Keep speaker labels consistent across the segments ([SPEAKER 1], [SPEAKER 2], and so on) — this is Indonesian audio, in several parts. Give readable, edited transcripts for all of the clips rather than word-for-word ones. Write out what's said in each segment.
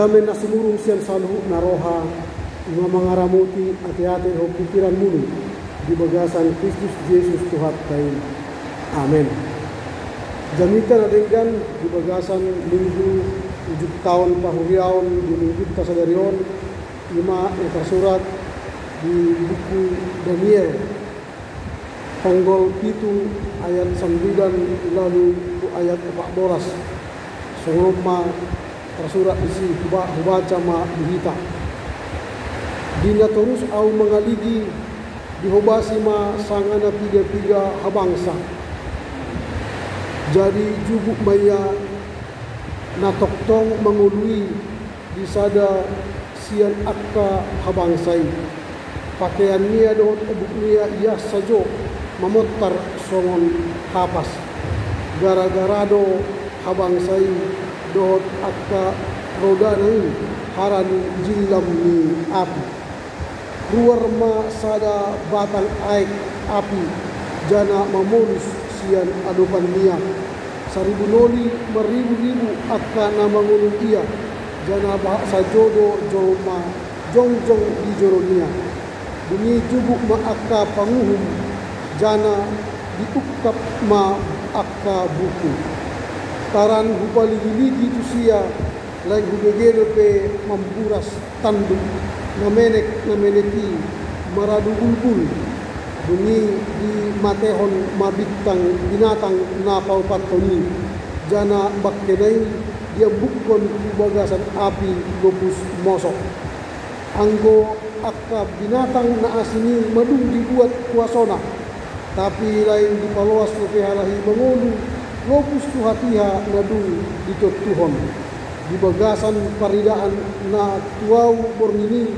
[SPEAKER 1] Damen nasimurung sian saluh naroha ima mangaramuti hati-hati ho pikiran mulu di bagasan Kristus Yesus Tuhan kain. Amin. Jamikan adenggan di bagasan minggu 7 tahun pahuriaon di minggu kasadarion ima yang tersurat di buku Daniel Panggol pitu ayat 9 lalu ayat 14 Soroma tersurat isi hubaca ma dihita dina terus au mengaligi dihobasi ma sangana tiga habangsa jadi jubuk maya natoktong mengului disada sian akka habangsai pakaian nia dohot ebuk nia iya sajo memutar songon kapas gara-gara do habangsai dohot akka roda nai harani jilam ni api luar ma sada batang aik api jana mamulus sian adopan niat 1000 noli meribu-ribu akka nama ngulung ia jana bahasa jodo jolma jongjong di joronia demi jubuk ma akka panguhum jana diukap ma akka buku taran hupaligi-ligi tu sia lain hubegeno pe memburas tanduk nameneki maradu bulbul bunyi di matehon mabitang binatang na paupatoni jana bakkenai dia bukkon bagasan api gobus mosok anggo akka binatang na asini madung dibuat kuasona tapi lain dipaloas no pehalahi mengulu lopus tu hatiha nadung ditotuhon di bagasan paridaan na tuau bornini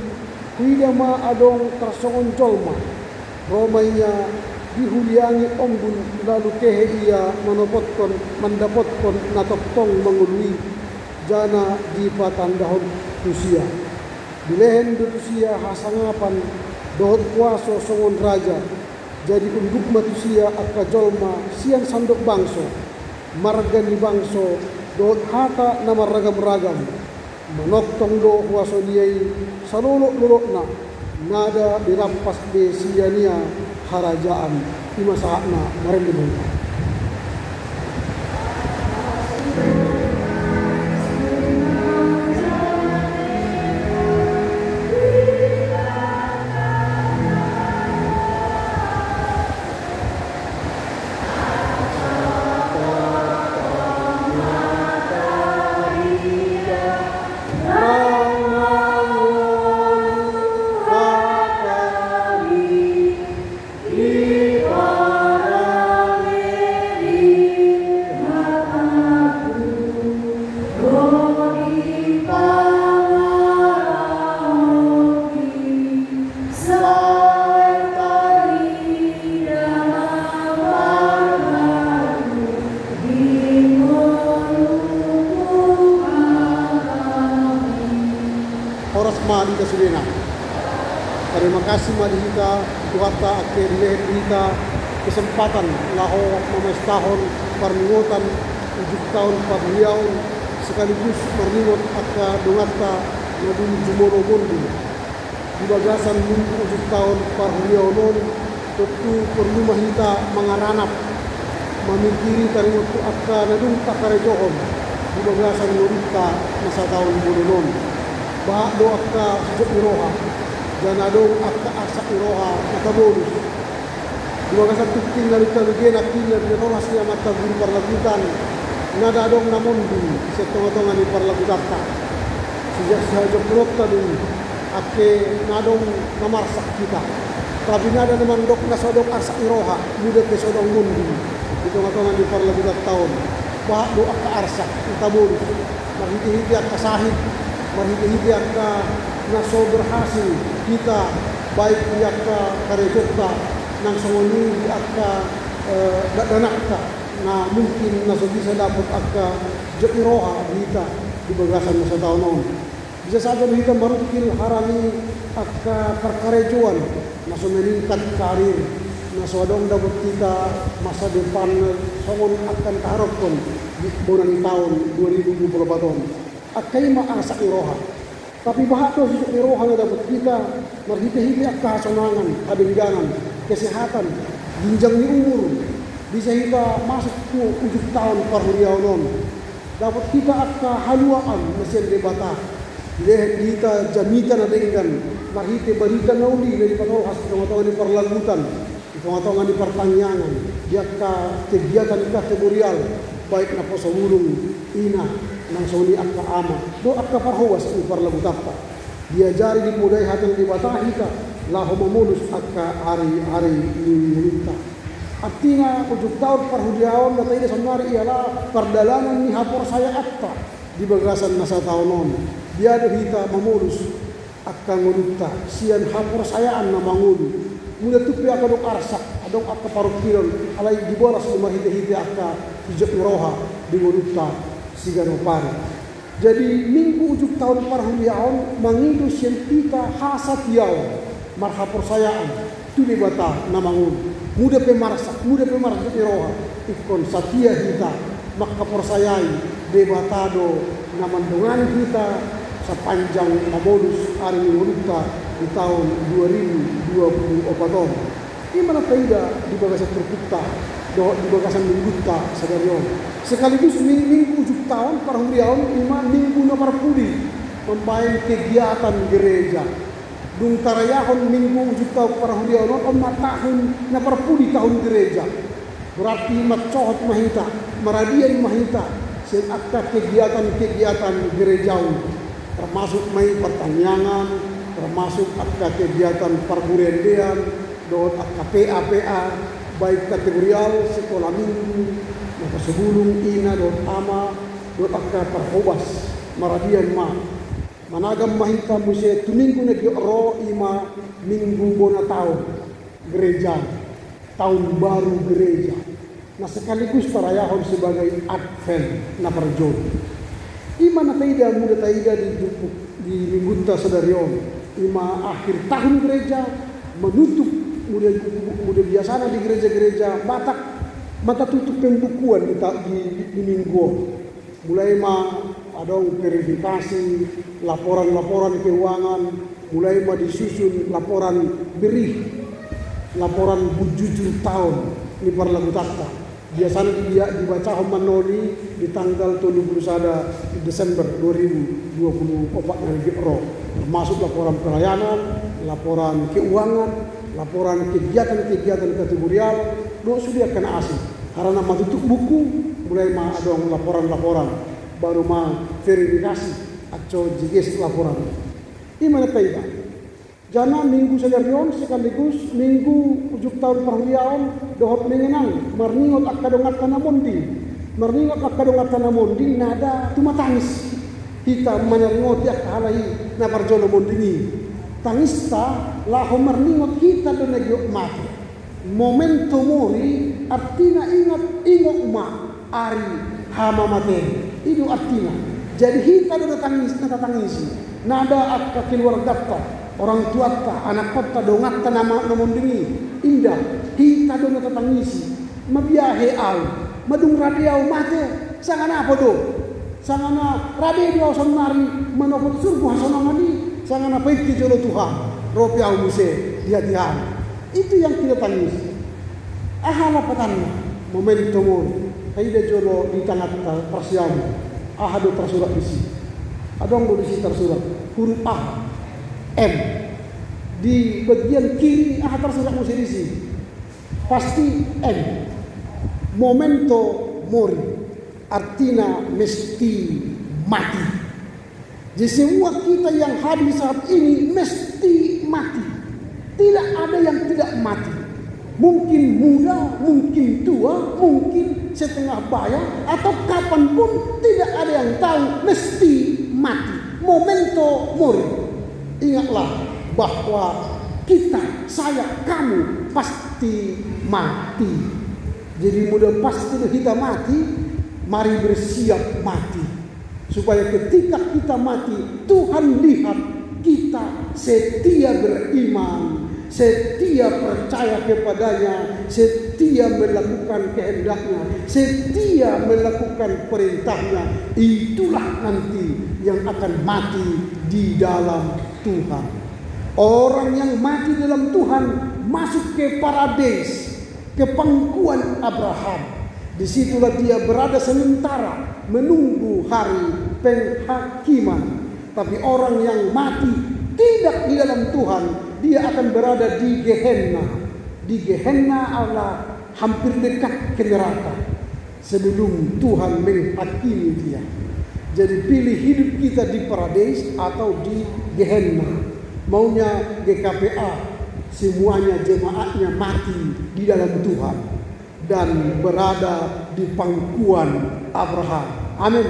[SPEAKER 1] tidak ma adong tersongon colma romainya dihuliangi ombun lalu kehe ia mendapatkan natoktong mengului jana di patandahon tusia di lehen tusia hasangapan dohot kuaso songon raja jadi unduk matusia akka jolma sian sandok bangso marga ni bangso dohot hata nama ragam-ragam manoktong do kuaso diai salolok-lolokna nada dirampas be siania harajaan di masakna marendemung. Terima kasih Madhita Tuhatta akhirnya kita kesempatan laho memestahon perningotan 7 tahun pabeliau sekaligus perningot akka dongatta nadung jumoro mondi di bagasan minggu 7 tahun pabeliau non tentu perlu mahita mengaranap memikiri taringot tu akka nadung takarejohon di bagasan norita masa tahun bodonon bah do akka sejak iroha dan adong akka asa iroha matabonus dua kasat tukting dari kalugena kiler di rolas dia mata guru parlagutan nada adong namondi setengah-tengah di parlagutata sejak sejak blok tadi ake nadong namarsak kita tapi nada namandok nasodok asa iroha muda kesodong mundi di tengah-tengah di parlagutat tahun bah do akka arsak matabonus mahiti-hiti akka sahid mahiti-hiti akka naso berhasil kita baik akka karejokta nang songoni akka danakta na mungkin naso bisa dapat akka jairoha kita di bagasan masa tahun on bisa saja kita marukil harami akka karkarejuan naso meningkat karir naso adong dapat kita masa depan songon akan kaharapkan di bulan tahun 2024 akai maasa iroha. Tapi bahak tu sujud iroha yang dapat kita marhiti-hiti akka sonangan, kabinggangan, kesehatan, ginjang ni umur. Bisa kita masuk ke 7 tahun parhuriaunon. Dapat kita akka haluaan mesin debata. Lihat kita jamitan adenggan marhiti berita nauli dari patolas pengetahuan di perlagutan, pengetahuan di pertanyaan, dia kegiatan kategorial baik na posawulung ina nang soni akka ama do akka parhawas di parlagutapa. Diajari di mudai hatan di batahita lahu mamulus akka hari-hari minta. Artinya 7 tahun parhudiawan na tayo samari ialah perdalanan ni hapor saya atta di bagasan nasa taonon. Dia hita mamulus akan ngulutta sian hapor sayaan na mangulu mula tupi akan dong arsak adong akka parukiron alay diboras lumah hiti-hiti akka hijab roha di ngulutta sigano pari. Jadi minggu 7 tahun parhuliaon mangidu sian kita hasat yaw marhapor sayaan tu di bata na mangulu muda pemarsak di roha ikon satia hita makapor sayai debatado na mandungan kita sepanjang modus hari Minggu di tahun 2024. Ini mana tidak di bagasan terbuka, di bagasan mingguta sedarion. Sekaligus minggu 7 tahun parhuriaon ima minggu na parpudi membain kegiatan gereja. Dung tarayahon minggu 7 tahun parhuriaon on tahun na parpudi tahun gereja. Berarti macohot mahita, maradian mahita, sen akka kegiatan gerejaun. Termasuk main pertanyaan, termasuk akka kegiatan pergurendean, doon akka PA, baik kategorial, sekolah minggu, maka sebelum ina, doon ama, doon akka perhobas, maradian managam mahita musye, tuminggu nagyo ima minggu bona tahun, gereja, tahun baru gereja. Nah sekaligus parayahon sebagai Advent na perjod. Ima na taida muda taida di mingguta sedarion. Ima akhir tahun gereja menutup muda biasana di gereja-gereja Batak mata tutup pembukuan di minggu. Mulai adong verifikasi laporan keuangan, mulai disusun laporan berih, laporan bujujur tahun di parlagutata. Biasanya dia dibaca manoli di tanggal 31 Desember 2024 nanti termasuk laporan pelayanan, laporan keuangan, laporan kegiatan kategorial, sudah kena asing. Karena tutup buku, mulai ada laporan baru verifikasi atau jiges laporan. Ini mana tidak? Jana minggu sedarion sekaligus minggu 7 tahun parhuriaon dohot mengenang marningot akka dongat tanamonding nada tumatangis kita menyeringot akka halahi na parjono mondingi tangis ta laho marningot kita do nagyo mati momento mori artina ingot ma ari hama mate itu artina jadi kita do tangisi nada akka keluarga orang tua ta, anak kota dongat ta nama namondingi indah hita do natatangisi mabiyahe al madung radiaw mate sangana apa do sangana radio sonari manopot surga sonamani sangana paiti jolo Tuhan ropiaw muse dihan itu yang kita tangisi ahala patanna momentum mo kaida jolo di tanah persiamu ahado tersurat bisi adong do bisi tersurat huruf A M di bagian kiri tersurat musirisi pasti M momento mori artinya mesti mati. Jadi semua kita yang hadir saat ini mesti mati, tidak ada yang tidak mati. Mungkin muda, mungkin tua, mungkin setengah baya atau kapanpun tidak ada yang tahu mesti mati. Momento mori. Ingatlah bahwa kita, saya, kamu pasti mati. Jadi mudah pasti kita mati, mari bersiap mati. Supaya ketika kita mati, Tuhan lihat kita setia beriman, setia percaya kepadanya, setia melakukan kehendaknya, setia melakukan perintahnya, itulah nanti yang akan mati di dalam Tuhan. Orang yang mati dalam Tuhan masuk ke paradis, ke pangkuan Abraham. Disitulah dia berada sementara menunggu hari penghakiman. Tapi orang yang mati tidak di dalam Tuhan, dia akan berada di Gehenna. Di Gehenna Allah hampir dekat ke neraka sebelum Tuhan menghakimi dia. Jadi pilih hidup kita di paradis atau di Gehenna. Maunya GKPA, semuanya jemaatnya mati di dalam Tuhan dan berada di pangkuan Abraham. Amin.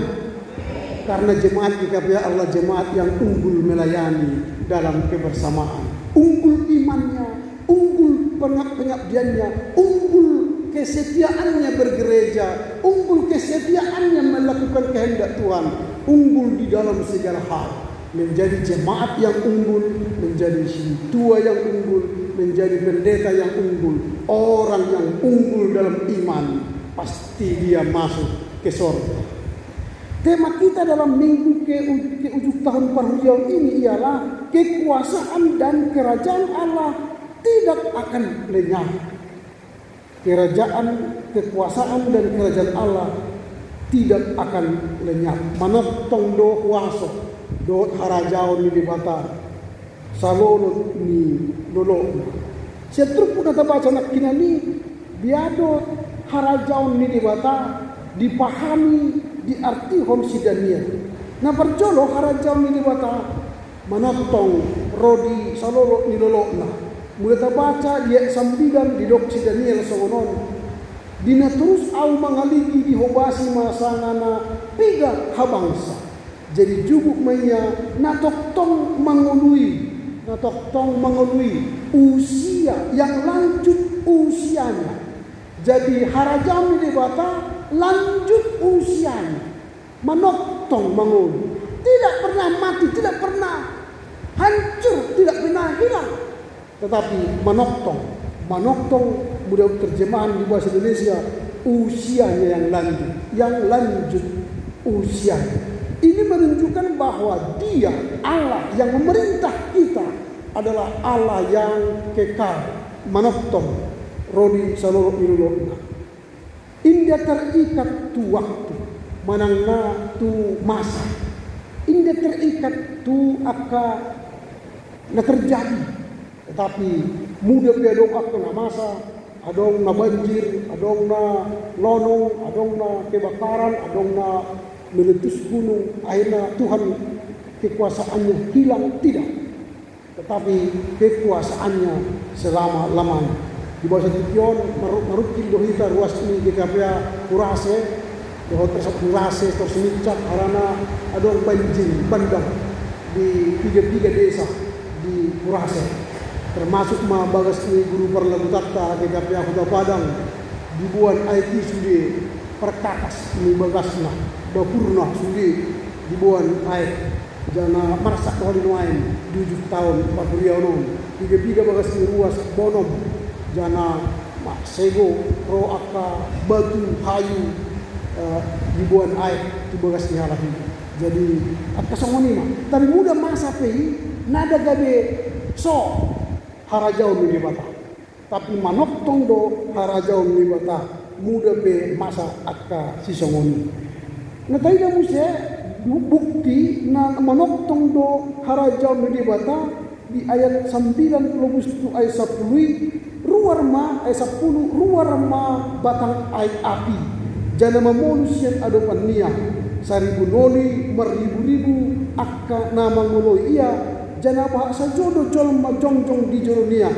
[SPEAKER 1] Karena jemaat GKPA adalah jemaat yang unggul melayani dalam kebersamaan. Unggul imannya, unggul pengabdiannya, unggul kesetiaannya bergereja, unggul kesetiaannya melakukan kehendak Tuhan, unggul di dalam segala hal. Menjadi jemaat yang unggul, menjadi tua yang unggul, menjadi pendeta yang unggul. Orang yang unggul dalam iman, pasti dia masuk ke surga. Tema kita dalam minggu ke-7 tahun perhujung ini ialah kekuasaan dan kerajaan Allah tidak akan lenyap. Kekuasaan dan kerajaan Allah tidak akan lenyap. Manatong do kuasa do harajao ni dibata salolo ni lolo. Setru pun nata baca nak kinani biado harajao ni dibata dipahami di arti hon sidania. Na perjolo harajao ni bata manatong rodi salolo ni lolona. Mula baca dia 9 di dok sidania songonon. Dina terus au mangaligi di hobasi masangana piga habangsa. Jadi jubuk maya natoktong mengului usia yang lanjut usianya. Jadi harajao ni bata lanjut usianya, menoktong mengulu, tidak pernah mati, tidak pernah hancur, tidak pernah hilang, tetapi menoktong mudah terjemahan di bahasa Indonesia usianya yang lanjut usianya. Ini menunjukkan bahwa Dia Allah yang memerintah kita adalah Allah yang kekal, menoktong rodi saloro ilulona. Indah terikat tu waktu, manangna tu masa. Indah terikat tu akan na terjadi. Tetapi mudah pedong akan na masa, adong na banjir, adong na lonong, adong na kebakaran, adong na meletus gunung. Akhirnya Tuhan kekuasaannya hilang, tidak. Tetapi kekuasaannya selama-lamanya. Di bahasa Tikion marukil dohita ruas ini GKPA kurase doh tersebut kurase tersemicak karena ada banjir bandang di 3 desa di Kurase, termasuk bagas ini guru Parlabutata GKPA Kota Padang dibuat IT sudah perkakas ini bagasna dapurna sudah dibuat air jana marsak kali noain 7 tahun 40 tahun 3 bagas ini ruas bonom jana mak sego ro aka batu hayu dibuat air di bagas ni halahi. Jadi apa songoni mah tapi muda masa pei nada gabe so harajau ni bata tapi manoktong do harajau ni bata muda be masa akka si songoni na tayo mo siya bukti na manoktong do harajau ni bata di ayat 90 ayat 10 ruar ma ay 10 ruar ma batang ay api jana mamolus yan adopan niya saribu noli maribu-ribu akka namang ngoloy iya jana ba sa jodo jol ma jongjong di jolo niya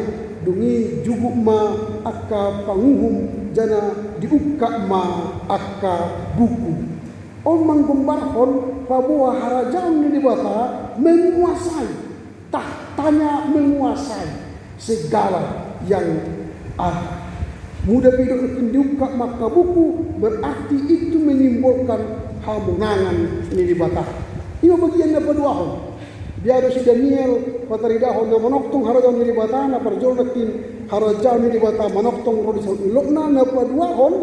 [SPEAKER 1] dungi juguk ma akka panguhum jana diukka ma akka buku on manggombarhon pabuah harajaan ni dibata menguasai tahtanya menguasai segala yang ada. Mudah hidup dibuka maka buku berarti itu menimbulkan hamunangan ini di batang. Ini bagian apa dua hal. Biado si Daniel pataridahon na manoktong harajaw ni libata na parjol natin harajaw ni libata manoktong rodisal ilokna na paduahon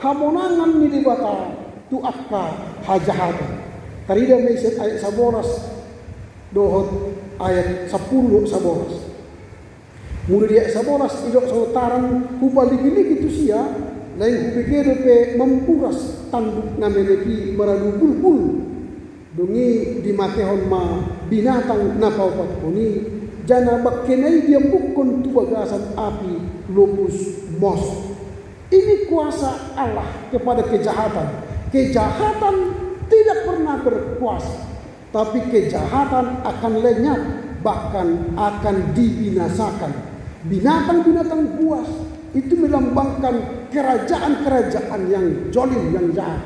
[SPEAKER 1] hamonangan ni libata tu akka hajahatan. Tarida may ayat saboras dohot ayat 10 saboras. Mula dia saboras idok sautaran hubalik-lik itu sia lain hubikero pe mempuras tanduk na meneki maradu bulbul dungi di matehon ma binatang na paupat kuni jana bakkenai dia bukon tu bagasan api lupus mos. Ini kuasa Allah kepada kejahatan. Kejahatan tidak pernah berkuasa, tapi kejahatan akan lenyap, bahkan akan dibinasakan. Binatang-binatang buas itu melambangkan kerajaan-kerajaan yang jolim, yang jahat.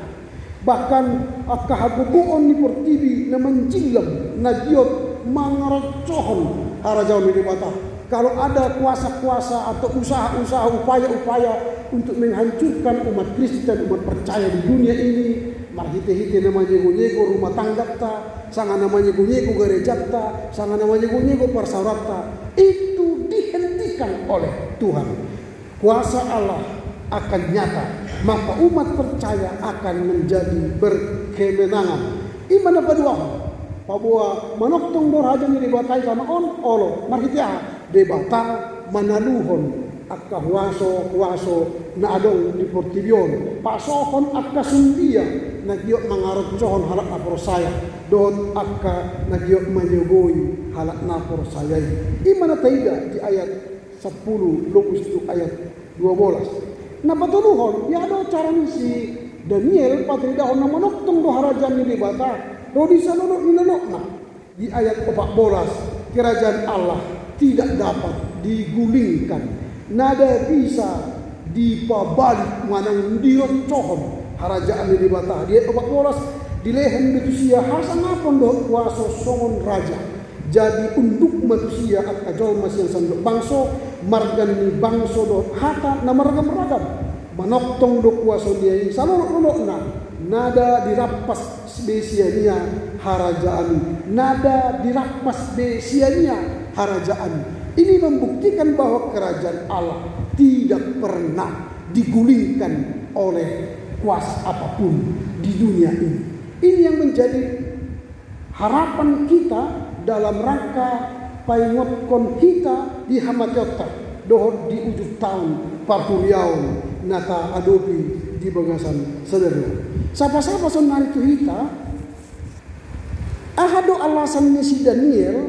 [SPEAKER 1] Bahkan kahaguguon ni portibi na menjilam na giot mangarocohon harajaw ni dibata. Kalau ada kuasa-kuasa atau usaha-usaha, upaya-upaya untuk menghancurkan umat Kristen, umat percaya di dunia ini, marhite-hite namanya nyego rumah tangga ta, sangat namanya nyego gereja ta, sangat namanya nyego persaurat ta, itu dihentikan oleh Tuhan. Kuasa Allah akan nyata, maka umat percaya akan menjadi berkemenangan. Iman apa dua? Pabua manoktong dorhaja ni dibatai kana on olo marhitia debata manaluhon akka huaso na adong di portibion pasohon akka sundia nagyo mangarotsohon halak na porosaya don akka nagyo manyogoi halak na porosaya. Imana taida di ayat 10 lubus tu ayat 12. Napatuluhon yado cara ni si Daniel patridahon na manoktong doharaja ni dibata rodi salonok nilenokna di ayat 14 kerajaan Allah tidak dapat digulingkan, nada bisa dipabalik manang dirocohon harajaan di bata. Di ayat 14 dilehen manusia hasan apon doh kuasa songon raja jadi unduk manusia at ajol masih sandok bangso margan ni bangso doh hata na maragam-ragam manoktong do kuasa dia salonok-salonokna nada dirapas besiania harajaan, nada dirapas besiania harajaan. Ini membuktikan bahwa kerajaan Allah tidak pernah digulingkan oleh kuasa apapun di dunia ini. Ini yang menjadi harapan kita dalam rangka paingotkon kita di Hamatyotta dohot di ujung tahun parhuriaun nata adopi di bagasan saudara. Siapa-siapa sonan itu kita ahado alasan si Daniel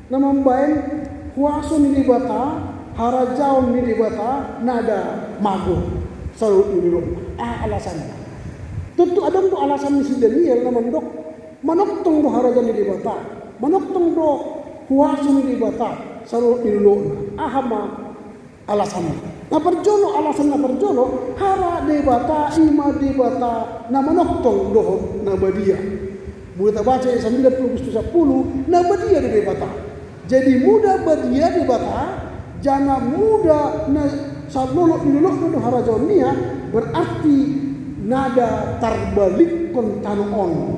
[SPEAKER 1] na membain kuasa ni dibata harajaon ni dibata nada mago selalu ini alasan. Tentu ada tu alasan si Daniel na manoktong do harajaon ni dibata manoktong do kuasa ni dibata selalu ini ahama alasan. Na perjolo alasan na perjolo hara debata ima debata na manoktong dohon na badia. Muda baca 90 Agustus 10 na badia debata. Jadi muda badia debata jana muda na salolok dilolok do harajaon nia berarti nada tarbalik kontanon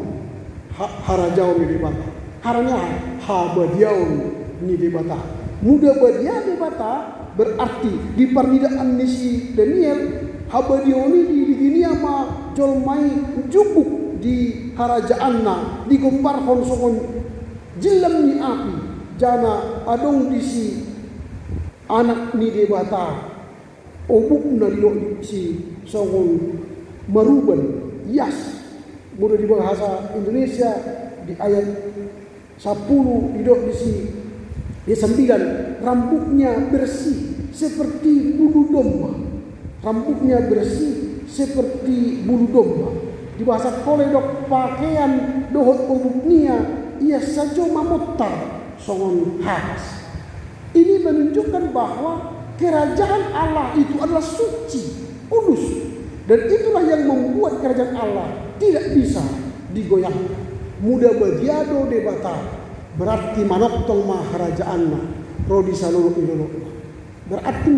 [SPEAKER 1] harajaon ni debata. Haranya habadiaon ni debata. Muda badia debata berarti di pernidaan si Daniel habadioni di gini ama jolmai jubuk di harajaanna digombar songon jilam ni api jana adong di si anak ni debata obuk na di si songon maruban yas mudah di bahasa Indonesia di ayat 10 didok di si dia 9 rambutnya bersih seperti bulu domba. Rambutnya bersih seperti bulu domba. Di bahasa koledok pakaian dohot obuknya ia saja mamotar songon haras. Ini menunjukkan bahwa kerajaan Allah itu adalah suci, kudus. Dan itulah yang membuat kerajaan Allah tidak bisa digoyahkan. Muda badiado debata berarti manoktong maharajaanna rodi salulu ilolok. Berarti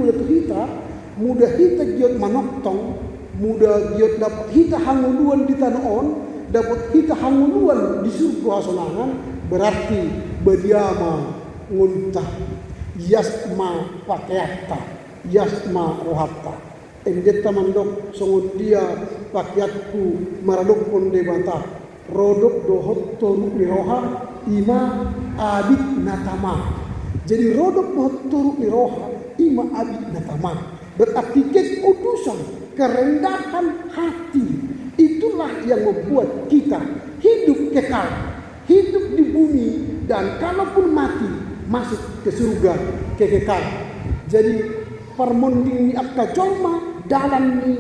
[SPEAKER 1] muda hita giot manoktong, muda giot dapat hita hanguluan di tanah on, dapat hita hanguluan di surga sonangan, berarti badiama ngulta yasma pakeatta yasma rohatta endeta mandok songon dia pakiatku maradok ponde bata rodok dohotto rukni roha ima abid natama. Jadi rodok dohotto rukni roha ima abid natama berarti kekudusan, kerendahan hati. Itulah yang membuat kita hidup kekal, hidup di bumi, dan kalaupun mati masuk ke surga kekal. Jadi parmonding ni akka jolma dalam ni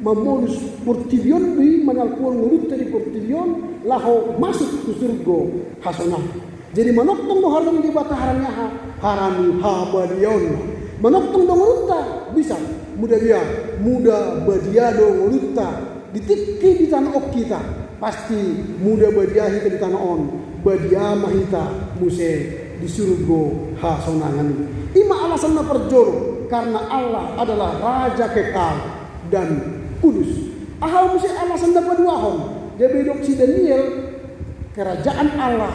[SPEAKER 1] memolus portivion bi manalkuan mulut dari portivion laho masuk ke surga hasanah. Jadi manoktong do haram di bataharannya harami habadion. Manoktong do ngurutta bisa muda dia muda badiado ngurutta ditikki di tanah ok kita pasti muda badiahi di tanah on badia mahita muse di surga hasanangan. Ima alasanna perjoro karena Allah adalah raja kekal dan kudus. Ahal mesti alasan dapat duahon. Dia bedok si Daniel kerajaan Allah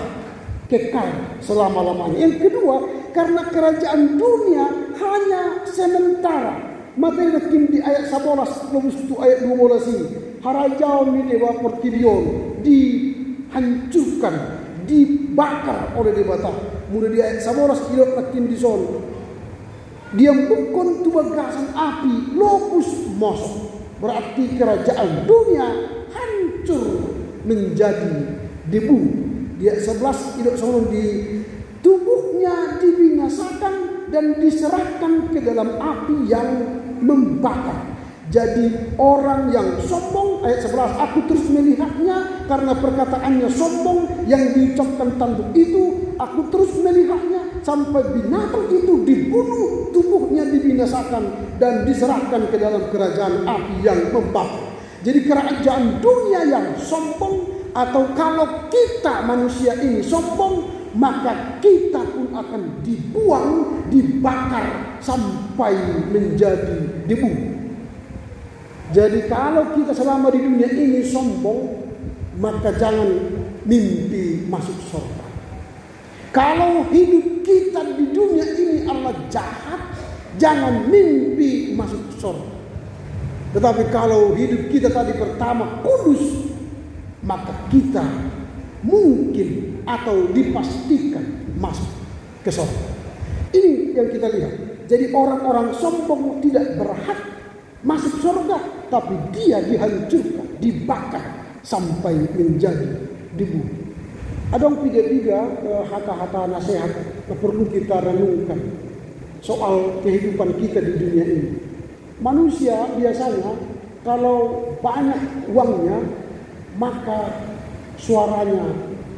[SPEAKER 1] kekal selama-lamanya. Yang kedua karena kerajaan dunia hanya sementara. Materi kim di ayat 11 tu ayat 12 ini. Harajau ni dewa pertidion dihancurkan, dibakar oleh debata. Mudah di ayat 11 ilok nakin di son. Dia bukan tu bagasan api lopus mosok. Berarti kerajaan dunia hancur menjadi debu. Dia 11 ilok sono di tubuhnya dibinasakan dan diserahkan ke dalam api yang membakar. Jadi orang yang sombong, ayat 11, aku terus melihatnya karena perkataannya sombong yang diucapkan tanduk itu, aku terus melihatnya sampai binatang itu dibunuh, tubuhnya dibinasakan dan diserahkan ke dalam kerajaan api yang membakar. Jadi kerajaan dunia yang sombong, atau kalau kita manusia ini sombong, maka kita pun akan dibuang, dibakar sampai menjadi debu. Jadi kalau kita selama di dunia ini sombong, maka jangan mimpi masuk surga. Kalau hidup kita di dunia ini Allah jahat, jangan mimpi masuk surga. Tetapi kalau hidup kita tadi pertama kudus, maka kita mungkin atau dipastikan masuk ke surga. Ini yang kita lihat. Jadi orang-orang sombong tidak berhak masuk surga, tapi dia dihancurkan, dibakar sampai menjadi debu. Ada tiga hata-hata nasihat yang perlu kita renungkan soal kehidupan kita di dunia ini. Manusia biasanya kalau banyak uangnya, maka suaranya,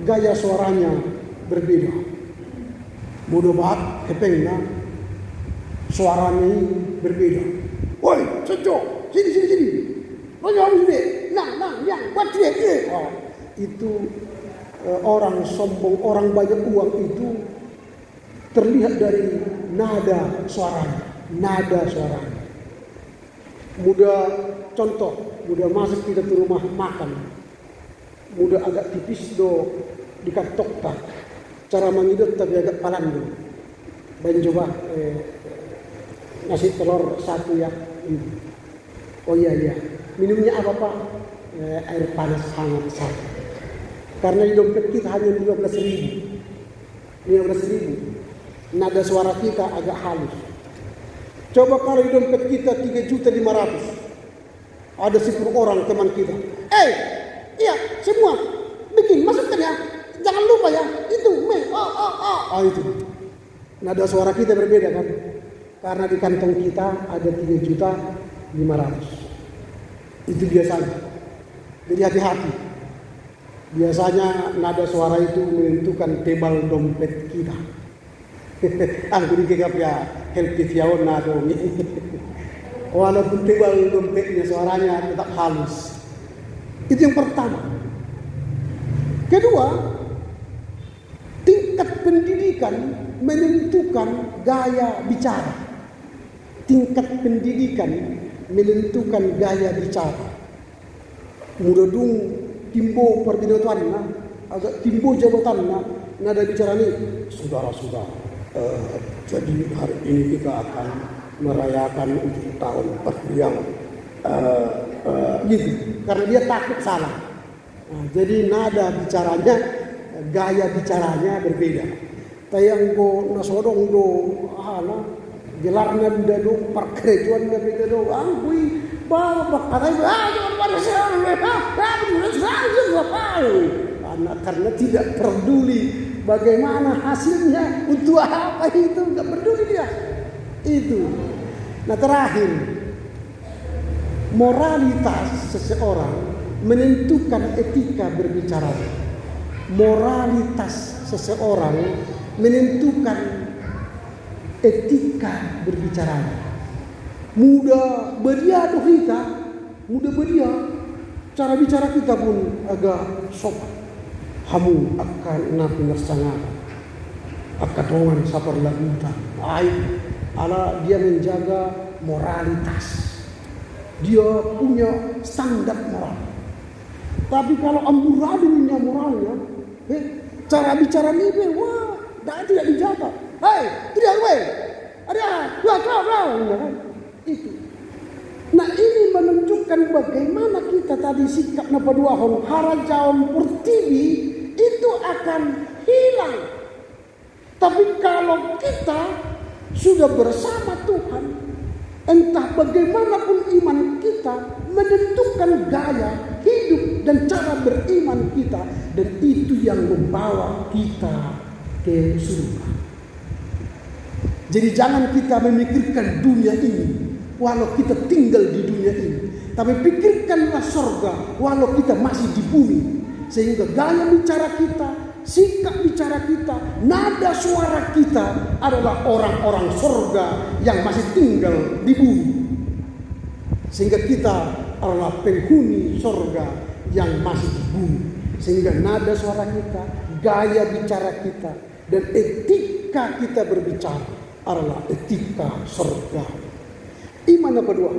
[SPEAKER 1] gaya suaranya berbeda. Mudah banget kepengnya suaranya berbeda. Woi, Sejo, sini. Nah, yang buat dia. Oh, itu orang sombong, orang banyak uang itu terlihat dari nada suaranya. Mudah masuk kita ke rumah makan. Mudah agak tipis do dikatok tak. Cara mengidut tapi agak palando. Dan coba nasi telur satu ya. Oh iya. Minumnya apa Pak? Air panas hangat satu. Karena di dompet kita hanya 15.000. Nada suara kita agak halus. Coba kalau di dompet kita 3.500.000. Ada 10 orang teman kita. Iya semua bikin masukkan ya. Jangan lupa ya. Itu itu. Nada suara kita berbeda kan? Karena di kantong kita ada 3.500.000. Itu biasanya. Jadi hati-hati. Biasanya nada suara itu menentukan tebal dompet kita. Aku dikegap ya helpit yaon nado. Walaupun tebal dompetnya suaranya tetap halus. Itu yang pertama. Kedua, tingkat pendidikan menentukan gaya bicara. Tingkat pendidikan menentukan gaya bicara. Mudah dung timbo perdinatuanna, agak timbo jabatanna, nada bicara ini, saudara-saudara, jadi hari ini kita akan merayakan ulang tahun Riau, gitu. Karena dia takut salah. Jadi nada bicaranya, gaya bicaranya berbeda. Tayang go nasodong do, gelarnya do, perkerejuan beda do, angkui, bawa karena tidak peduli bagaimana hasilnya, untuk apa itu, nggak peduli dia. Itu. Nah terakhir, moralitas seseorang menentukan etika berbicara. Moralitas seseorang menentukan etika berbicara. Muda beria doh kita, muda beria, cara bicara kita pun agak sopan. Hamu akan napi nersangat, akan dongan sapar laguta. Ala dia menjaga moralitas. Dia punya standar moral. Tapi kalau amburadulnya moralnya, cara bicara ini, wah, tidak dijaga. Hei, tidak weh, ada, kau, itu. Nah ini menunjukkan bagaimana kita tadi sikap napa dua hon harajaon pertiwi itu akan hilang. Tapi kalau kita sudah bersama Tuhan, entah bagaimanapun iman kita menentukan gaya hidup dan cara beriman kita, dan itu yang membawa kita ke surga. Jadi jangan kita memikirkan dunia ini walau kita tinggal di dunia ini, tapi pikirkanlah surga walau kita masih di bumi, sehingga gaya bicara kita, sikap bicara kita, nada suara kita adalah orang-orang surga yang masih tinggal di bumi, sehingga kita adalah penghuni surga yang masih di bumi, sehingga nada suara kita, gaya bicara kita, dan etika kita berbicara adalah etika surga. Iman apa dua?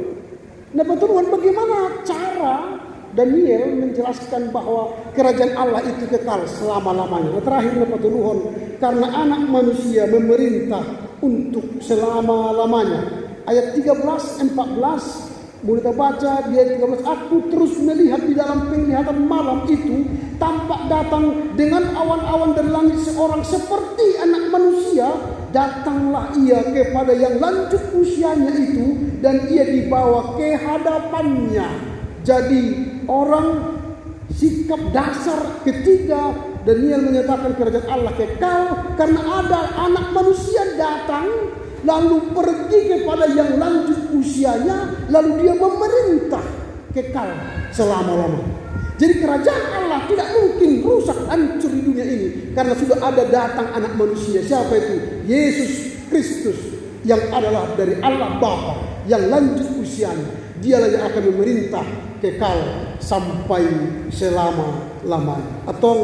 [SPEAKER 1] Nah Tuhan, bagaimana cara Daniel menjelaskan bahwa kerajaan Allah itu kekal selama-lamanya. Nah, terakhir apa Tuhan? Karena anak manusia memerintah untuk selama-lamanya. Ayat 13, 14, boleh kita baca di ayat 13. Aku terus melihat di dalam penglihatan malam itu, tampak datang dengan awan-awan dari langit seorang seperti anak manusia. Datanglah ia kepada yang lanjut usianya itu, dan ia dibawa ke hadapannya. Jadi orang sikap dasar ketiga Daniel menyatakan kerajaan Allah kekal karena ada anak manusia datang lalu pergi kepada yang lanjut usianya, lalu dia memerintah kekal selama-lamanya. Jadi kerajaan Allah tidak mungkin rusak, hancur di dunia ini, karena sudah ada datang anak manusia. Siapa itu? Yesus Kristus, yang adalah dari Allah Bapa, yang lanjut usianya. Dialah yang akan memerintah kekal sampai selama-lamanya. Atau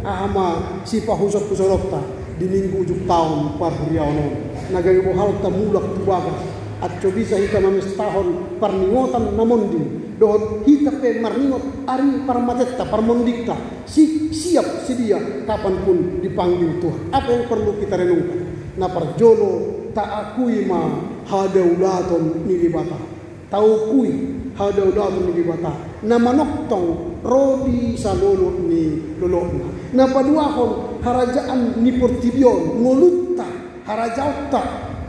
[SPEAKER 1] ahama si pahusap pusolokta di minggu ujuk tahun parhuriaonon. Nagay bohal tamulak tubagas. At bisa hita mamis tahun parningotan namondi. Dohot hita pe marningot ari parmatetta parmondikta. Siap sedia kapanpun dipanggil Tuhan. Apa yang perlu kita renungkan? Na parjolo taakui ma hadaulaton nilibata. Taukui hadaulaton nilibata. Na manoktong rodi salolo ni lolona. Na paduahon harajaan ni portibion ngolutta harajauta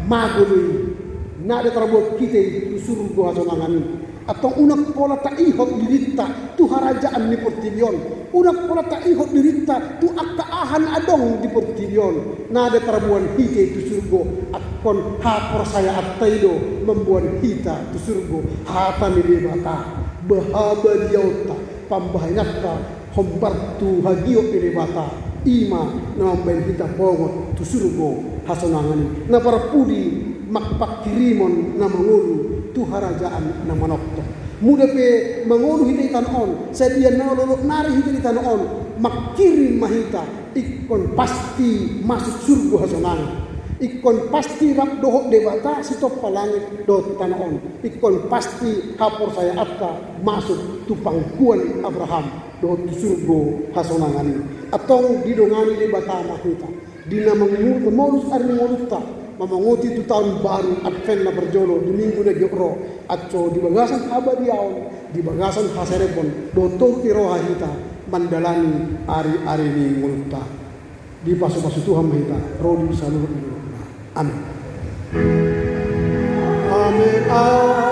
[SPEAKER 1] magului. Na ada terbuat kita itu suruh gua sonangan. Atau unak pola tak ihot dirita tu harajaan di portibion, unak pola tak ihot dirita tu akaahan adong di portibion. Nah ada terbuat kita itu surgo akon hapor saya ataido membuat kita itu surgo hata ni debata bahaba diauta pambahinata hombartu hagio ni debata ima nambahin kita bongot tu surgo hasonangan. Nah para pudi makpakirimon na mangulu tu harajaan na manokto. Muda pe mangulu hita itanon, sedia na lolo nari hita itanon, makirim mahita, ikon pasti masuk surga hasonang. Ikon pasti rap dohok debata sitop palangit dot tanaon. Ikon pasti hapor saya atta masuk tu pangkuan Abraham dohok tu surga hasonangan. atong didongani di batama kita dina mengurus arni ngolutta mamangoti itu tahun baru Advent na berjolo di minggu na gyokro atso di bagasan abadiaon di bagasan haserebon dotor iroha kita mandalani ari-ari ni ngolutta di pasu-pasu Tuhan kita rodi salur amin amin amin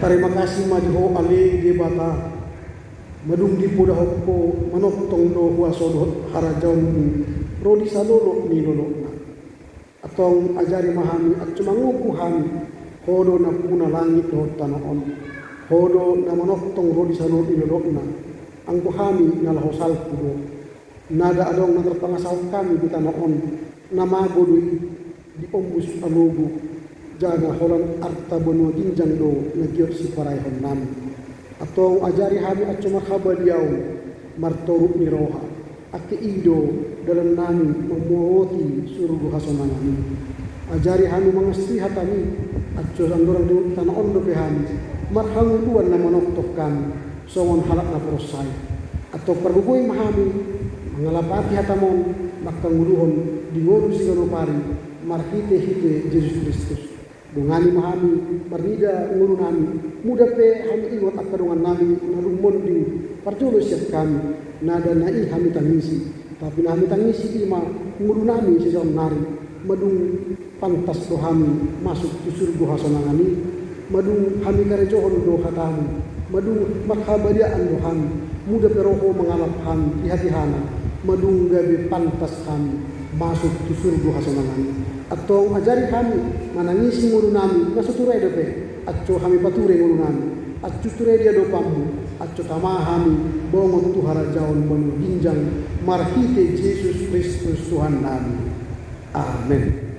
[SPEAKER 1] terima kasih madiho ali di bata madung di pudah ko manok tong do huaso do harajaw ni rodi salolo ni lolo na atong ajari mahami at cumangukuhan hodo na puna langit do tanaon hodo na manok tong rodi salolo ni lolo na ang kuhami na lahosal kudo nada adong naterpangasal kami di tanaon na magodoy di ombus alugu jaga holan arta bono ginjang do nagyot si parayhon namin atong ajari hami at cumakhabadiyaw martoruk ni roha at ido dalam namin mamuoti surugo hasonan namin ajari hami mga stihatami at cusandorang di tanaon do kehami marhangutuan na manoktok kami songon halak na porosay atong pergugoy mahami mangalapati hatamon makanguluhon di ngono sigano pari marhite-hite Jesus Kristus dungani mahami marnida ngulu nami muda pe hami ingot akadungan nami nalumon di parjolo siap kami nada nai hami tangisi tapi hami tangisi ima ngulu nami sesam nari madung pantas do hami masuk ke surga hasanangani madung hami karejohon do hatamu madung makhabadiaan do hami muda pe roho mengalap hami di hati hana madung gabe pantas kami masuk ke surga hasanangani atau ajari kami manangisi ngulu nami nasuturai dope atau kami pature ngulu nami atau turai dia dopamu atau tamahami bongot tuhara jaun bonu ginjang marhite Yesus Kristus Tuhan nami amin.